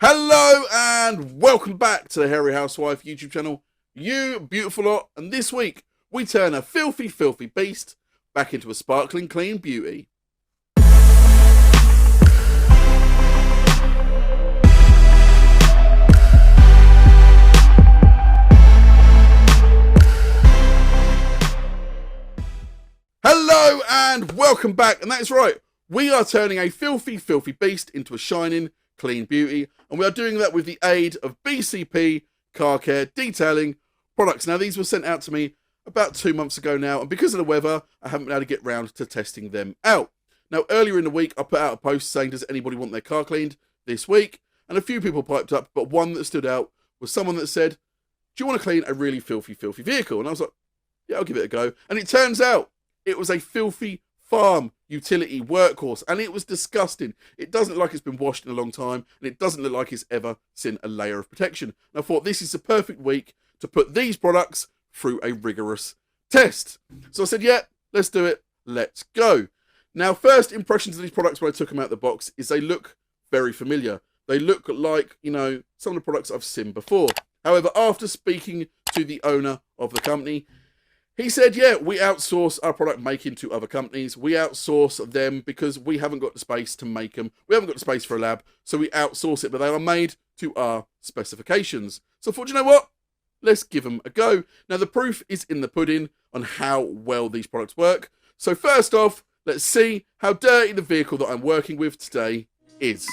Hello and welcome back to the Hairy HouseWife YouTube channel, you beautiful lot, and this week we turn a filthy beast back into a sparkling clean beauty. Hello and welcome back, and that's right, we are turning a filthy beast into a shining clean beauty, and we are doing that with the aid of BCP car care detailing products. Now, these were sent out to me about 2 months ago now, and because of the weather, I haven't been able to get round to testing them out. Now, earlier in the week, I put out a post saying, does anybody want their car cleaned this week? And a few people piped up, but one that stood out was someone that said, do you want to clean a really filthy vehicle? And I was like, yeah, I'll give it a go. And it turns out it was a filthy farm utility workhorse, and it was disgusting. It doesn't look like it's been washed in a long time, and it doesn't look like it's ever seen a layer of protection. And I thought this is the perfect week to put these products through a rigorous test. So I said, yeah, let's do it. Let's go. Now, first impressions of these products when I took them out of the box is they look very familiar. They look like, you know, some of the products I've seen before. However, after speaking to the owner of the company, he said, yeah, we outsource our product making to other companies. We outsource them because we haven't got the space to make them. We haven't got the space for a lab, so we outsource it, but they are made to our specifications. So I thought, you know what? Let's give them a go. Now, the proof is in the pudding on how well these products work. So first off, let's see how dirty the vehicle that I'm working with today is.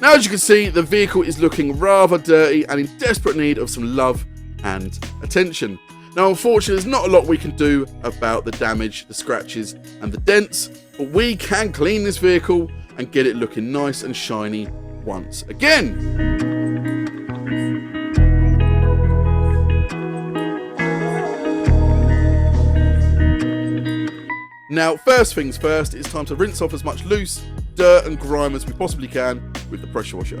Now, as you can see, the vehicle is looking rather dirty and in desperate need of some love and attention. Now, unfortunately, there's not a lot we can do about the damage, the scratches and the dents, but we can clean this vehicle and get it looking nice and shiny once again. Now, first things first, it's time to rinse off as much loose dirt and grime as we possibly can with the pressure washer.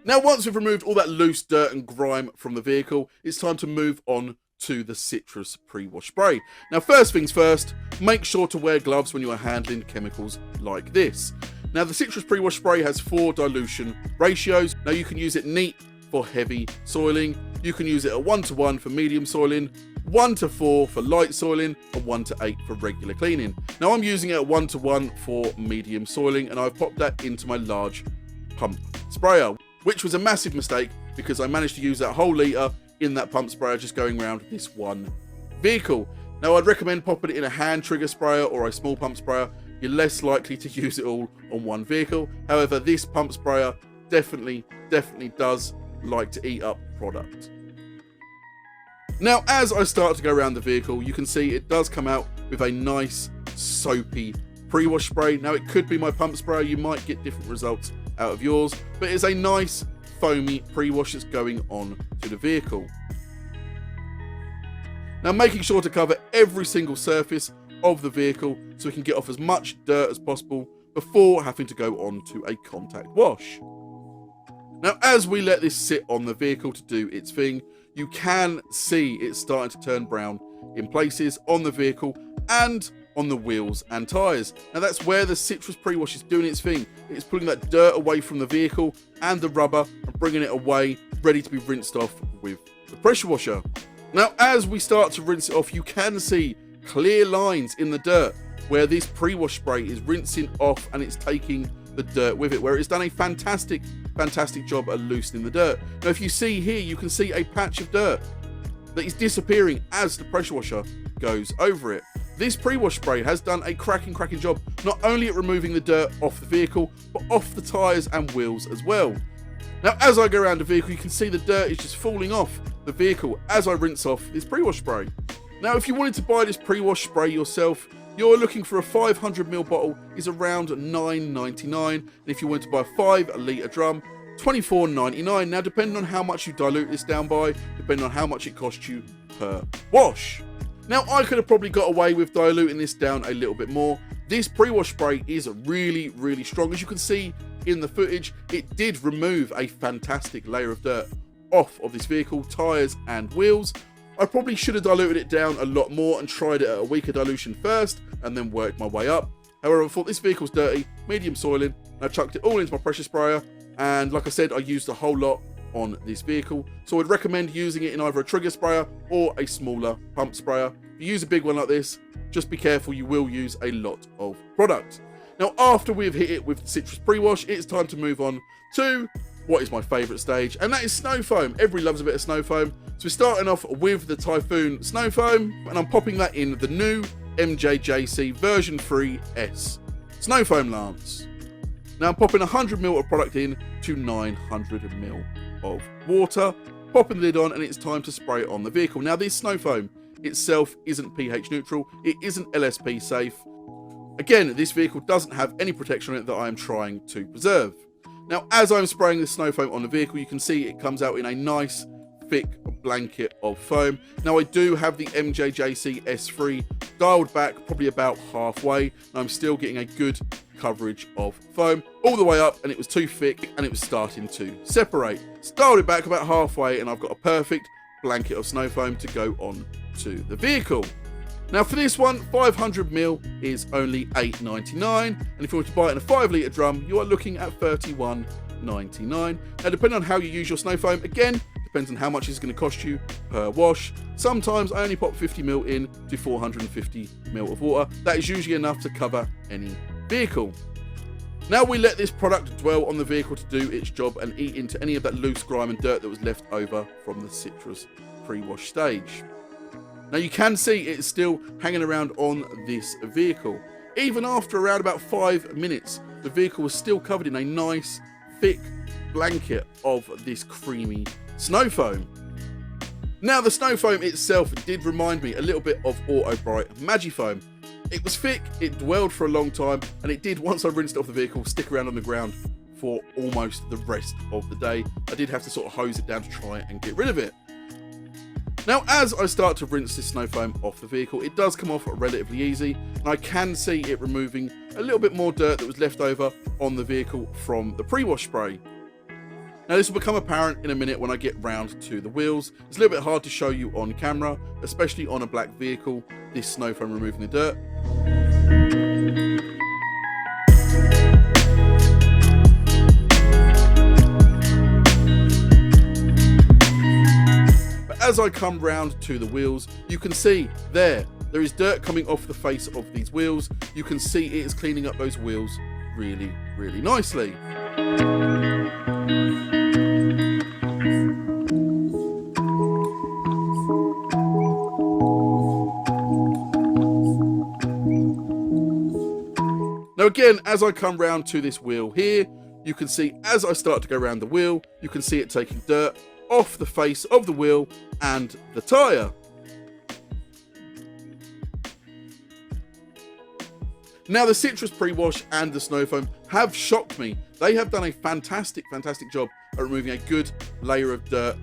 Now, once we've removed all that loose dirt and grime from the vehicle, it's time to move on to the citrus pre-wash spray. Now, first things first, make sure to wear gloves when you are handling chemicals like this. Now, the citrus pre-wash spray has 4 dilution ratios. Now, you can use it neat for heavy soiling. You can use it at 1:1 for medium soiling, 1:4 for light soiling, and 1:8 for regular cleaning. Now, I'm using it at 1:1 for medium soiling, and I've popped that into my large pump sprayer, which was a massive mistake because I managed to use that whole litre in that pump sprayer just going around this one vehicle. Now, I'd recommend popping it in a hand trigger sprayer or a small pump sprayer. You're less likely to use it all on one vehicle. However, this pump sprayer definitely does like to eat up product. Now, as I start to go around the vehicle, you can see it does come out with a nice soapy pre-wash spray. Now, it could be my pump sprayer. You might get different results out of yours, but it's a nice foamy pre-wash that's going on to the vehicle. Now, making sure to cover every single surface of the vehicle so we can get off as much dirt as possible before having to go on to a contact wash. Now, as we let this sit on the vehicle to do its thing, you can see it's starting to turn brown in places on the vehicle and on the wheels and tyres. Now, that's where the citrus pre-wash is doing its thing. It's pulling that dirt away from the vehicle and the rubber and bringing it away, ready to be rinsed off with the pressure washer. Now, as we start to rinse it off, you can see clear lines in the dirt where this pre-wash spray is rinsing off and it's taking the dirt with it, where it's done a fantastic job at loosening the dirt. Now, if you see here, you can see a patch of dirt that is disappearing as the pressure washer goes over it. this pre-wash spray has done a cracking job, not only at removing the dirt off the vehicle, but off the tyres and wheels as well. Now, as I go around the vehicle, you can see the dirt is just falling off the vehicle as I rinse off this pre-wash spray. Now, if you wanted to buy this pre-wash spray yourself, you're looking for a 500ml bottle is around $9.99, and if you want to buy a 5 litre drum, $24.99. Now, depending on how much you dilute this down by, depending on how much it costs you per wash. Now, I could have probably got away with diluting this down a little bit more. This pre-wash spray is really strong. As you can see in the footage, it did remove a fantastic layer of dirt off of this vehicle, tyres and wheels. I probably should have diluted it down a lot more and tried it at a weaker dilution first and then worked my way up. However, I thought this vehicle's dirty, medium soiling, and I chucked it all into my pressure sprayer, and like I said, I used a whole lot on this vehicle, so I'd recommend using it in either a trigger sprayer or a smaller pump sprayer. If you use a big one like this, just be careful, you will use a lot of product. Now, after we've hit it with the citrus pre-wash, it's time to move on to what is my favourite stage, and that is snow foam. Everybody loves a bit of snow foam. So we're starting off with the Typhoon snow foam, and I'm popping that in the new MJJC version 3S snow foam lance. Now I'm popping 100ml of product in to 900ml of water, popping the lid on, and it's time to spray it on the vehicle. Now, this snow foam itself isn't pH neutral, it isn't LSP safe. Again, this vehicle doesn't have any protection on it that I am trying to preserve. Now, as I'm spraying the snow foam on the vehicle, you can see it comes out in a nice thick blanket of foam. Now, I do have the MJJC S3 dialed back probably about halfway, and I'm still getting a good coverage of foam all the way up, and it was too thick and it was starting to separate. Dialed it back about halfway, and I've got a perfect blanket of snow foam to go on to the vehicle. Now, for this one, 500ml is only $8.99, and if you want to buy it in a 5 litre drum, you are looking at $31.99. Now, depending on how you use your snow foam, again, depends on how much it's going to cost you per wash. Sometimes I only pop 50ml in to 450ml of water. That is usually enough to cover any vehicle. Now we let this product dwell on the vehicle to do its job and eat into any of that loose grime and dirt that was left over from the citrus pre-wash stage. Now, you can see it's still hanging around on this vehicle. Even after around about 5 minutes, the vehicle was still covered in a nice, thick blanket of this creamy snow foam. Now, the snow foam itself did remind me a little bit of AutoBrite Magifoam. It was thick, it dwelled for a long time, and it did, once I rinsed it off the vehicle, stick around on the ground for almost the rest of the day. I did have to sort of hose it down to try and get rid of it. Now, as I start to rinse this snow foam off the vehicle, it does come off relatively easy, and I can see it removing a little bit more dirt that was left over on the vehicle from the pre-wash spray. Now, this will become apparent in a minute when I get round to the wheels. It's a little bit hard to show you on camera, especially on a black vehicle, this snow foam removing the dirt. As I come round to the wheels, you can see there is dirt coming off the face of these wheels. You can see it is cleaning up those wheels really nicely. Now, again, as I come round to this wheel here, you can see as I start to go around the wheel, you can see it taking dirt off the face of the wheel and the tyre. Now, the citrus pre-wash and the snow foam have shocked me. They have done a fantastic job at removing a good layer of dirt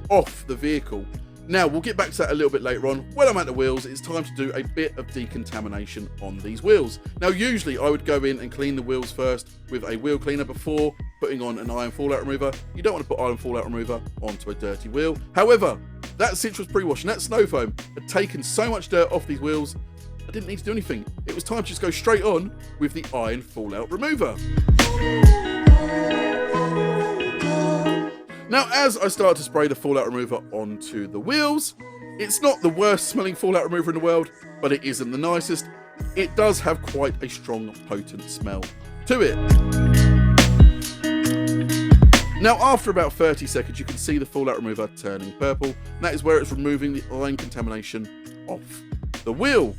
off the vehicle. Now, we'll get back to that a little bit later on. When I'm at the wheels, it's time to do a bit of decontamination on these wheels. Now, usually I would go in and clean the wheels first with a wheel cleaner before putting on an iron fallout remover. You don't want to put iron fallout remover onto a dirty wheel. However, that citrus pre-wash and that snow foam had taken so much dirt off these wheels, I didn't need to do anything. It was time to just go straight on with the iron fallout remover. Now, as I start to spray the fallout remover onto the wheels, it's not the worst smelling fallout remover in the world, but it isn't the nicest. It does have quite a strong, potent smell to it. Now, after about 30 seconds, you can see the fallout remover turning purple. And that is where it's removing the iron contamination off the wheel.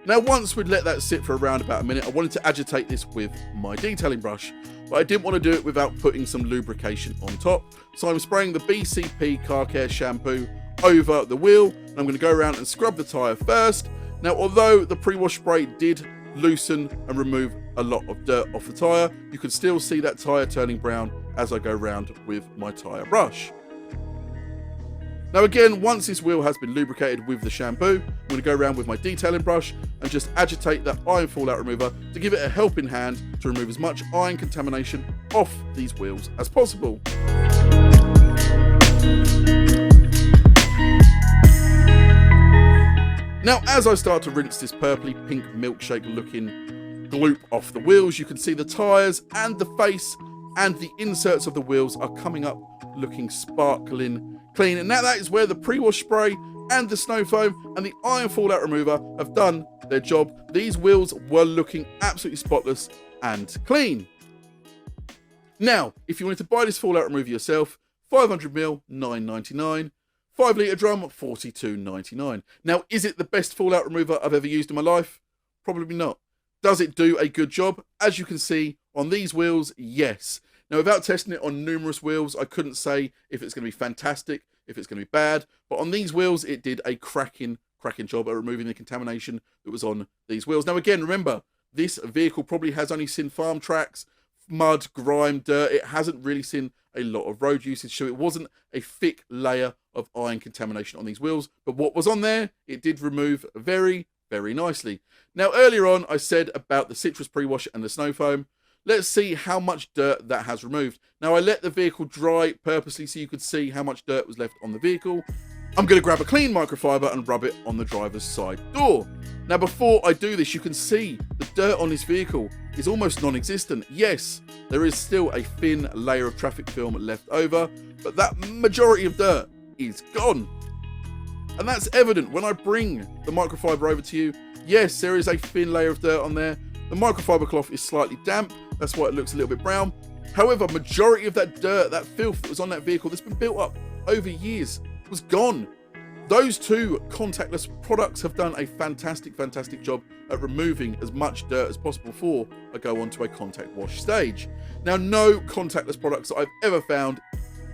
Now, once we'd let that sit for around about a minute, I wanted to agitate this with my detailing brush, but I didn't want to do it without putting some lubrication on top. So I'm spraying the BCP car care shampoo over the wheel, and I'm going to go around and scrub the tyre first. Now, although the pre-wash spray did loosen and remove a lot of dirt off the tyre, you can still see that tyre turning brown as I go around with my tyre brush. Now again, once this wheel has been lubricated with the shampoo, I'm going to go around with my detailing brush and just agitate that iron fallout remover to give it a helping hand to remove as much iron contamination off these wheels as possible. Now, as I start to rinse this purpley pink milkshake looking gloop off the wheels, you can see the tyres and the face and the inserts of the wheels are coming up looking sparkling clean. And now that is where the pre-wash spray and the snow foam and the iron fallout remover have done their job. These wheels were looking absolutely spotless and clean. Now, if you wanted to buy this fallout remover yourself, 500ml, $9.99. 5 litre drum, $42.99. Now, is it the best fallout remover I've ever used in my life? Probably not. Does it do a good job? As you can see on these wheels, yes. Now, without testing it on numerous wheels, I couldn't say if it's going to be fantastic, if it's going to be bad. But on these wheels, it did a cracking job at removing the contamination that was on these wheels. Now, again, remember, this vehicle probably has only seen farm tracks, mud, grime, dirt. It hasn't really seen a lot of road usage, so it wasn't a thick layer of iron contamination on these wheels. But what was on there, it did remove very, very nicely. Now, earlier on, I said about the citrus pre-wash and the snow foam. Let's see how much dirt that has removed. Now, I let the vehicle dry purposely so you could see how much dirt was left on the vehicle. I'm going to grab a clean microfiber and rub it on the driver's side door. Now, before I do this, you can see the dirt on this vehicle is almost non-existent. Yes, there is still a thin layer of traffic film left over, but that majority of dirt is gone. And that's evident when I bring the microfiber over to you. Yes, there is a thin layer of dirt on there. The microfiber cloth is slightly damp. That's why it looks a little bit brown. However, majority of that dirt, that filth that was on that vehicle that's been built up over years was gone. Those two contactless products have done a fantastic job at removing as much dirt as possible before I go on to a contact wash stage. Now, no contactless products that I've ever found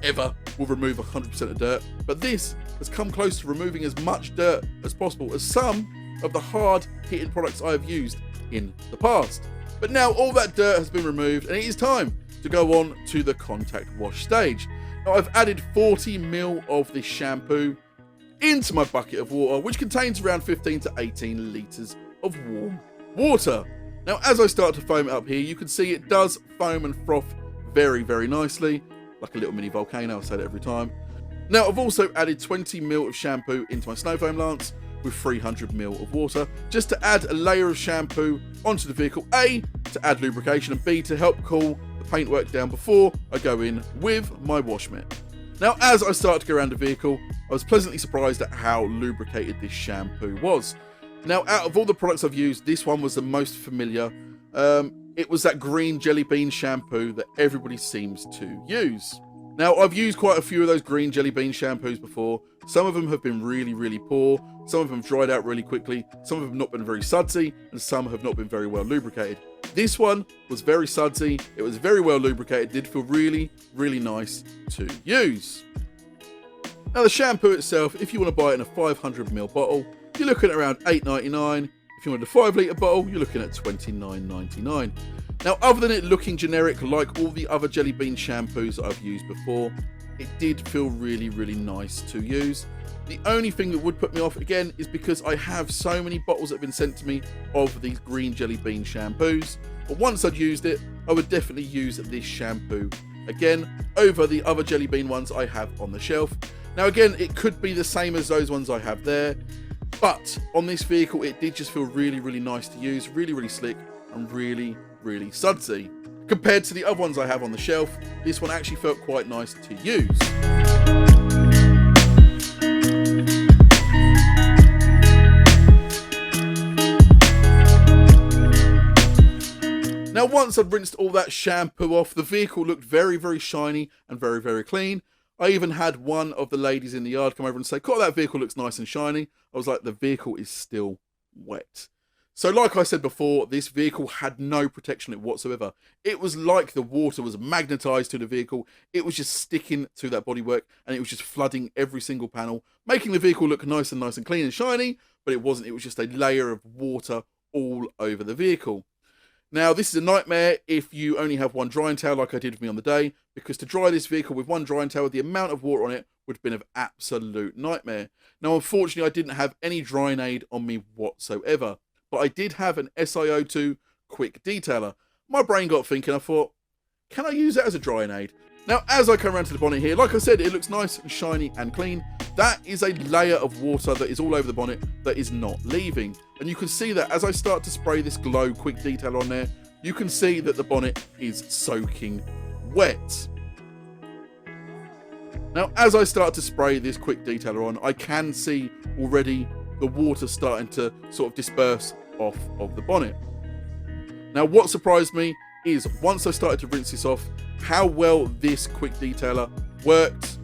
ever will remove 100% of dirt, but this has come close to removing as much dirt as possible as some of the hard hitting products I have used in the past. But now all that dirt has been removed and it is time to go on to the contact wash stage. Now, I've added 40ml of this shampoo into my bucket of water, which contains around 15 to 18 litres of warm water. Now, as I start to foam it up here, you can see it does foam and froth very, very nicely, like a little mini volcano. I say that every time. Now, I've also added 20ml of shampoo into my snow foam lance with 300ml of water, just to add a layer of shampoo onto the vehicle, A, to add lubrication, and B, to help cool the paintwork down before I go in with my wash mitt. Now, as I start to go around the vehicle, I was pleasantly surprised at how lubricated this shampoo was. Now, out of all the products I've used, this one was the most familiar. It was that green jelly bean shampoo that everybody seems to use. Now, I've used quite a few of those green jelly bean shampoos before. Some of them have been really, really poor. Some of them dried out really quickly. Some of them have not been very sudsy, and some have not been very well lubricated. This one was very sudsy. It was very well lubricated. It did feel really, really nice to use. Now, the shampoo itself, if you want to buy it in a 500ml bottle, you're looking at around $8.99. If you want a 5 litre bottle, you're looking at $29.99. Now, other than it looking generic like all the other jelly bean shampoos that I've used before, it did feel really, really nice to use. The only thing that would put me off, again, is because I have so many bottles that have been sent to me of these green jelly bean shampoos. But once I'd used it, I would definitely use this shampoo again over the other jelly bean ones I have on the shelf. Now, again, it could be the same as those ones I have there, but on this vehicle, it did just feel really, really nice to use, really, really slick, and really, really sudsy. Compared to the other ones I have on the shelf, this one actually felt quite nice to use. Now, once I'd rinsed all that shampoo off, the vehicle looked very, very shiny and very, very clean. I even had one of the ladies in the yard come over and say, "God, that vehicle looks nice and shiny." I was like, the vehicle is still wet. So like I said before, this vehicle had no protection on it whatsoever. It was like the water was magnetized to the vehicle. It was just sticking to that bodywork, and it was just flooding every single panel, making the vehicle look nice and clean and shiny, but it wasn't. It was just a layer of water all over the vehicle. Now, this is a nightmare if you only have one drying towel like I did with me on the day, because to dry this vehicle with one drying towel, the amount of water on it would have been an absolute nightmare. Now, unfortunately, I didn't have any drying aid on me whatsoever, but I did have an SiO2 quick detailer. My brain got thinking, I thought, can I use that as a drying aid? Now, as I come around to the bonnet here, like I said, it looks nice and shiny and clean. That is a layer of water that is all over the bonnet that is not leaving. And you can see that as I start to spray this Glow quick detailer on there, you can see that the bonnet is soaking wet. Now, as I start to spray this quick detailer on, I can see already the water starting to sort of disperse off of the bonnet. Now, what surprised me is once I started to rinse this off, how well this quick detailer worked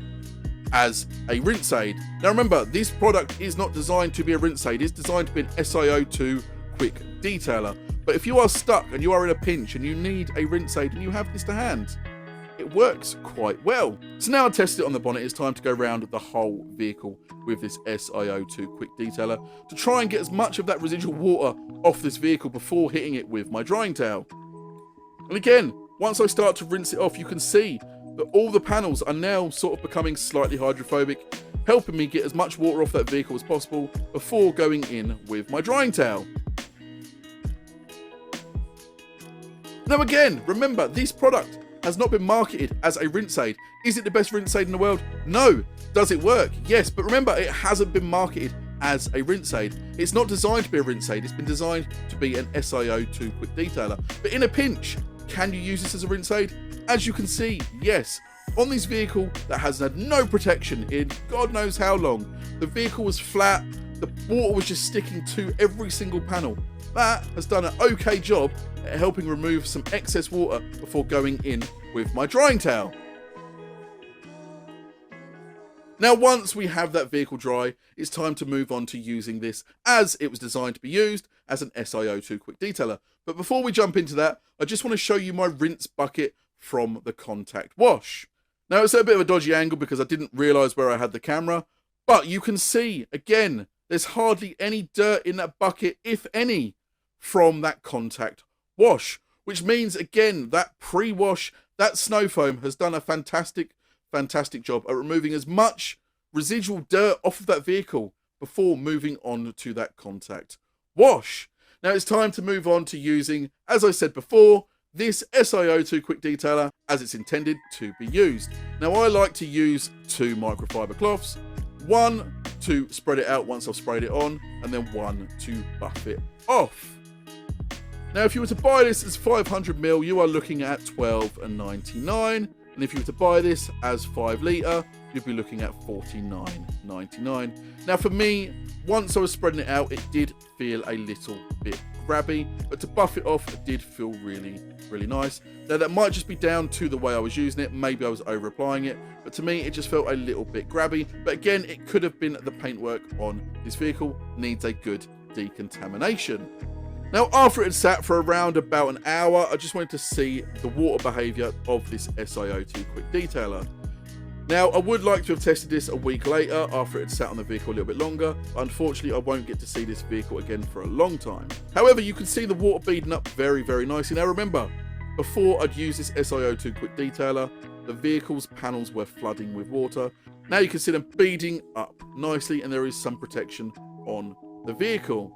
as a rinse aid. Now remember, this product is not designed to be a rinse aid, it's designed to be an SiO2 quick detailer. But if you are stuck and you are in a pinch and you need a rinse aid and you have this to hand, it works quite well. So now I tested it on the bonnet, it's time to go around the whole vehicle with this SiO2 quick detailer to try and get as much of that residual water off this vehicle before hitting it with my drying towel. And again, once I start to rinse it off, you can see that all the panels are now sort of becoming slightly hydrophobic, helping me get as much water off that vehicle as possible before going in with my drying towel. Now again, remember, this product has not been marketed as a rinse aid. Is it the best rinse aid in the world? No. Does it work? Yes, but remember, it hasn't been marketed as a rinse aid. It's not designed to be a rinse aid, it's been designed to be an SiO2 quick detailer. But in a pinch, can you use this as a rinse aid? As you can see, yes. On this vehicle that has had no protection in God knows how long, the vehicle was flat, the water was just sticking to every single panel. That has done an okay job at helping remove some excess water before going in with my drying towel. Now, once we have that vehicle dry, it's time to move on to using this as it was designed to be used as an SiO2 quick detailer. But before we jump into that, I just want to show you my rinse bucket from the contact wash. Now, it's at a bit of a dodgy angle because I didn't realise where I had the camera, but you can see, again, there's hardly any dirt in that bucket, if any, from that contact wash, which means, again, that pre-wash, that snow foam has done a fantastic job at removing as much residual dirt off of that vehicle before moving on to that contact wash. Now it's time to move on to using, as I said before, this SiO2 quick detailer as it's intended to be used. Now I like to use 2 microfiber cloths, one to spread it out once I've sprayed it on, and then one to buff it off. Now if you were to buy this as 500ml, you are looking at $12.99. And if you were to buy this as 5 litre, you'd be looking at $49.99. Now for me, once I was spreading it out, it did feel a little bit grabby, but to buff it off, it did feel really nice. Now that might just be down to the way I was using it, maybe I was over applying it, but to me it just felt a little bit grabby. But again, it could have been the paintwork on this vehicle needs a good decontamination. Now, after it had sat for around about an hour, I just wanted to see the water behaviour of this SiO2 quick detailer. Now, I would like to have tested this a week later after it had sat on the vehicle a little bit longer, but unfortunately I won't get to see this vehicle again for a long time. However, you can see the water beading up very nicely. Now remember, before I'd used this SiO2 quick detailer, the vehicle's panels were flooding with water. Now you can see them beading up nicely and there is some protection on the vehicle.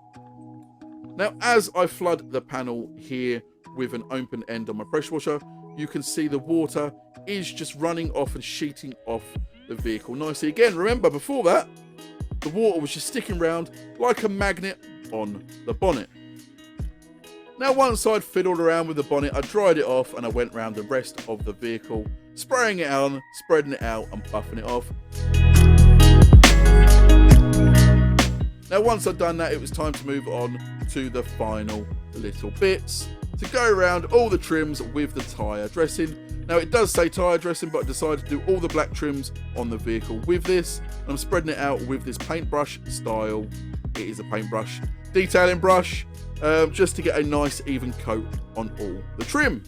Now, as I flood the panel here with an open end on my pressure washer, you can see the water is just running off and sheeting off the vehicle nicely. Again, remember before that, the water was just sticking around like a magnet on the bonnet. Now, once I'd fiddled around with the bonnet, I dried it off and I went around the rest of the vehicle, spraying it on, spreading it out and buffing it off. Now, once I'd done that, it was time to move on to the final little bits to go around all the trims with the tyre dressing. Now, it does say tyre dressing, but I decided to do all the black trims on the vehicle with this. And I'm spreading it out with this paintbrush style. It is a paintbrush detailing brush. just to get a nice even coat on all the trim.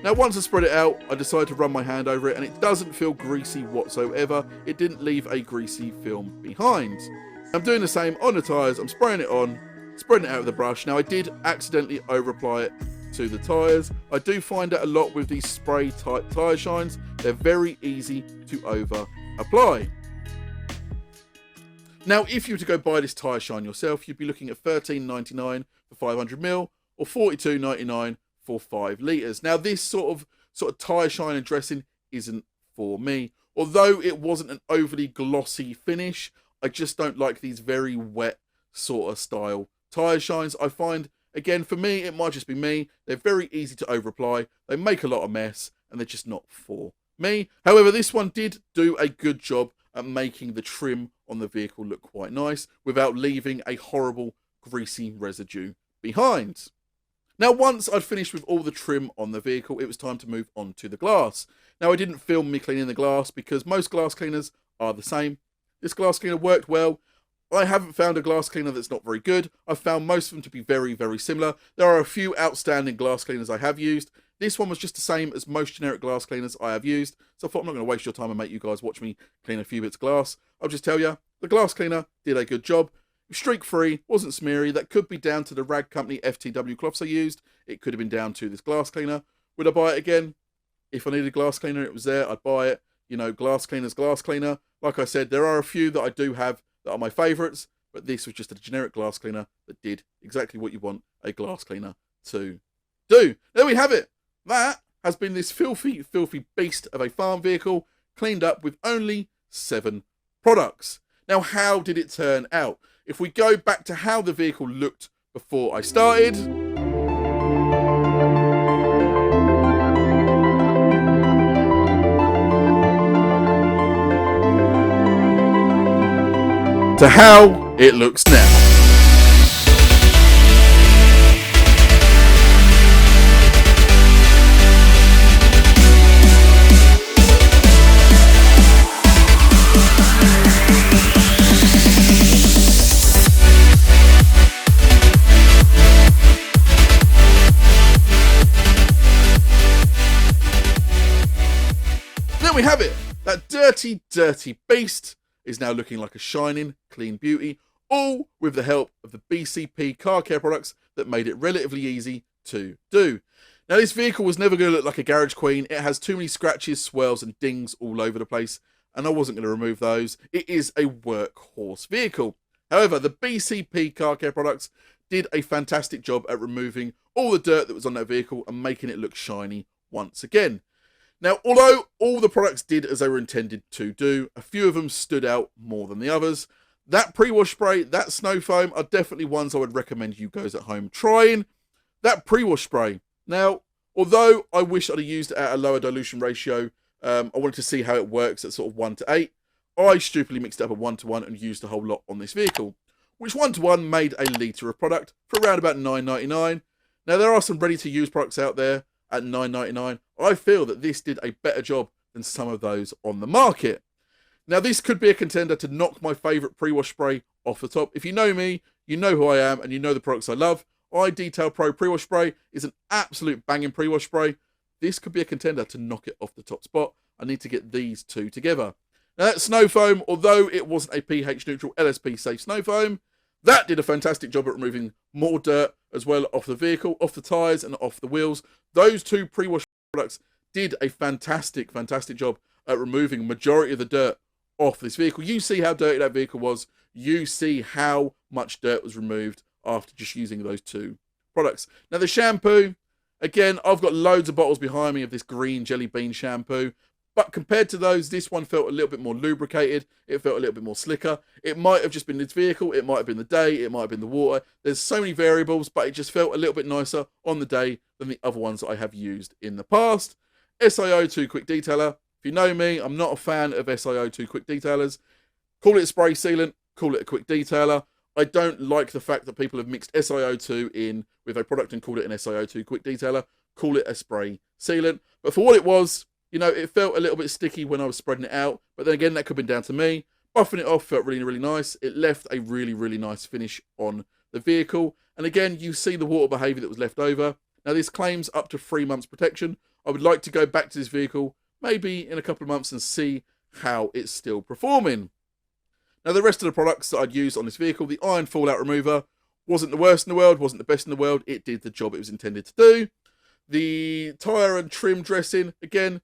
Now once I spread it out, I decided to run my hand over it, and it doesn't feel greasy whatsoever. It didn't leave a greasy film behind. I'm doing the same on the tyres. I'm spraying it on, spreading it out with the brush. Now I did accidentally over apply it to the tyres. I do find that a lot with these spray type tyre shines. They're very easy to over apply. Now if you were to go buy this tyre shine yourself, you'd be looking at $13.99 for 500ml or $42.99 for 5 litres. Now this sort of tyre shine and dressing isn't for me. Although it wasn't an overly glossy finish, I just don't like these very wet sort of style tyre shines. I find, again, for me, it might just be me, they're very easy to over apply, they make a lot of mess, and they're just not for me. However, this one did do a good job at making the trim on the vehicle look quite nice without leaving a horrible greasy residue behind. Now once I'd finished with all the trim on the vehicle, it was time to move on to the glass. Now I didn't film me cleaning the glass because most glass cleaners are the same. This glass cleaner worked well. I haven't found a glass cleaner that's not very good. I've found most of them to be very, very similar. There are a few outstanding glass cleaners I have used. This one was just the same as most generic glass cleaners I have used. So I thought I'm not going to waste your time and make you guys watch me clean a few bits of glass. I'll just tell you, the glass cleaner did a good job. Streak free, wasn't smeary. That could be down to the rag company FTW cloths I used. It could have been down to this glass cleaner. Would I buy it again? If I needed a glass cleaner, it was there, I'd buy it. You know, glass cleaner's glass cleaner. Like I said, there are a few that I do have that are my favourites, but this was just a generic glass cleaner that did exactly what you want a glass cleaner to do. There we have it. That has been this filthy, filthy beast of a farm vehicle cleaned up with only 7 products. Now, how did it turn out? If we go back to how the vehicle looked before I started, to how it looks now. We have it. That dirty, dirty beast is now looking like a shining, clean beauty, all with the help of the BCP car care products that made it relatively easy to do. Now, this vehicle was never going to look like a garage queen. It has too many scratches, swirls, and dings all over the place, and I wasn't going to remove those. It is a workhorse vehicle. However, the BCP car care products did a fantastic job at removing all the dirt that was on that vehicle and making it look shiny once again. Now, although all the products did as they were intended to do, a few of them stood out more than the others. That pre-wash spray, that snow foam are definitely ones I would recommend you guys at home trying. That pre-wash spray. Now, although I wish I'd have used it at a lower dilution ratio, I wanted to see how it works at sort of 1:8. I stupidly mixed it up at 1:1 and used a whole lot on this vehicle, which 1:1 made a litre of product for around about $9.99. Now, there are some ready-to-use products out there at $9.99. I feel that this did a better job than some of those on the market. Now, this could be a contender to knock my favourite pre-wash spray off the top. If you know me, you know who I am, and you know the products I love. iDetail Pro pre-wash spray is an absolute banging pre-wash spray. This could be a contender to knock it off the top spot. I need to get these two together. Now, that snow foam, although it wasn't a pH neutral LSP safe snow foam, that did a fantastic job at removing more dirt as well off the vehicle, off the tyres and off the wheels. Those two pre-wash products did a fantastic, fantastic job at removing a majority of the dirt off this vehicle. You see how dirty that vehicle was. You see how much dirt was removed after just using those two products. Now, the shampoo, again, I've got loads of bottles behind me of this green jelly bean shampoo. But compared to those, this one felt a little bit more lubricated. It felt a little bit more slicker. It might have just been this vehicle. It might have been the day. It might have been the water. There's so many variables, but it just felt a little bit nicer on the day than the other ones that I have used in the past. SiO2 quick detailer. If you know me, I'm not a fan of SiO2 quick detailers. Call it a spray sealant. Call it a quick detailer. I don't like the fact that people have mixed SiO2 in with a product and called it an SiO2 quick detailer. Call it a spray sealant. But for what it was, you know, it felt a little bit sticky when I was spreading it out. But then again, that could have been down to me. Buffing it off felt really, really nice. It left a really, really nice finish on the vehicle. And again, you see the water behaviour that was left over. Now, this claims up to 3 months protection. I would like to go back to this vehicle maybe in a couple of months and see how it's still performing. Now, the rest of the products that I'd used on this vehicle, the iron fallout remover, wasn't the worst in the world, wasn't the best in the world. It did the job it was intended to do. The tyre and trim dressing, again,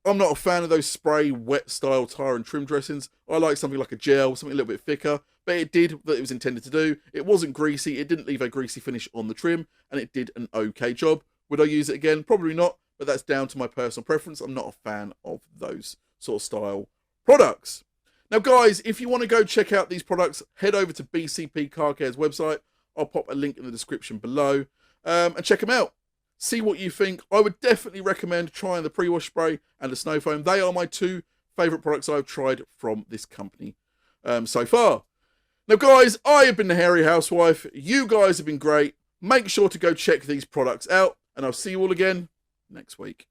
I'm not a fan of those spray wet style tyre and trim dressings. I like something like a gel, something a little bit thicker, but it did what it was intended to do. It wasn't greasy, it didn't leave a greasy finish on the trim, and it did an okay job. Would I use it again? Probably not, but that's down to my personal preference. I'm not a fan of those sort of style products. Now, guys, if you want to go check out these products, head over to BCP Car Care's website. I'll pop a link in the description below and check them out. See what you think. I would definitely recommend trying the PreWash spray and the snow foam. They are my two favourite products I've tried from this company so far. Now, guys, I have been the Hairy Housewife. You guys have been great. Make sure to go check these products out, and I'll see you all again next week.